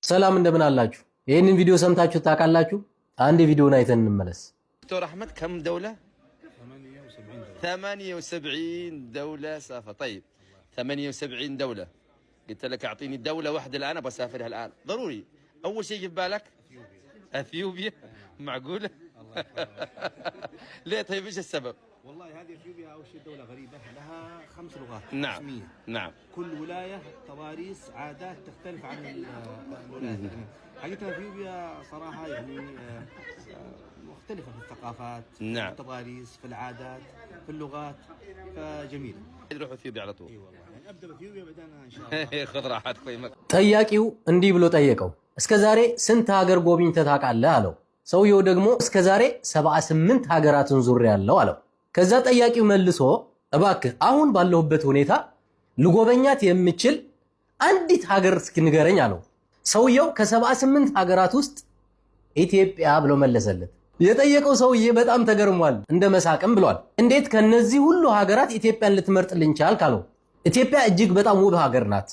ሰላም እንደምን አላችሁ? ይሄንን ቪዲዮ ሰምታችሁ ታውቃላችሁ? አንድ ቪዲዮን አይተን እንመለስ። دكتور أحمد كم دولة؟ 78 دولة سافر. طيب 78 دولة، قلت لك أعطيني دولة واحدة الآن أبغى أسافرها الآن ضروري. أول شيء يجي ببالك أثيوبيا. معقولة؟ ليه طيب إيش السبب؟ والله هذه اثيوبيا اول شيء دوله غريبه لها 5 لغات نعم رسميه. نعم. كل ولايه تواريخ عادات تختلف عن الولايات الثانيه. حقيقه اثيوبيا صراحه يعني مختلفه في الثقافات، نعم. في التضاريس، في العادات، في اللغات، فجميله. نروح اثيوبيا على طول. اي والله يعني ابدا باثيوبيا بعدين ان شاء الله. خذ راحتك في مكة. ጠያቂው እንዲህ ብሎ ጠየቀው። እስከዛሬ ስንት ሀገር ጎብኝተህ ታውቃለህ አለው። ሰውየው ደግሞ እስከዛሬ 78 ሀገራትን ዙሬያለሁ አለው። ከዛ ጠያቂው መልሶ እባክህ አሁን ባለሁበት ሁኔታ ልጎበኛት የምችል አንዲት ሀገር እስኪ ንገረኝ አለው። ሰውየው ከ78 ሀገራት ውስጥ ኢትዮጵያ ብሎ መለሰለት። የጠየቀው ሰውዬ በጣም ተገርሟል፣ እንደ መሳቅም ብሏል። እንዴት ከነዚህ ሁሉ ሀገራት ኢትዮጵያን ልትመርጥልኝ ቻልክ አለው። ኢትዮጵያ እጅግ በጣም ውብ ሀገር ናት።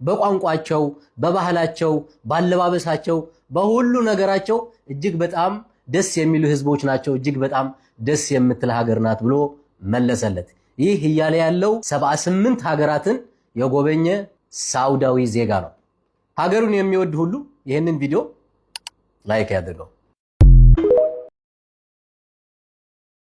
በቋንቋቸው፣ በባህላቸው፣ ባለባበሳቸው፣ በሁሉ ነገራቸው እጅግ በጣም ደስ የሚሉ ህዝቦች ናቸው። እጅግ በጣም ደስ የምትል ሀገር ናት ብሎ መለሰለት። ይህ እያለ ያለው 78 ሀገራትን የጎበኘ ሳውዳዊ ዜጋ ነው። ሀገሩን የሚወድ ሁሉ ይህንን ቪዲዮ ላይክ ያድርገው።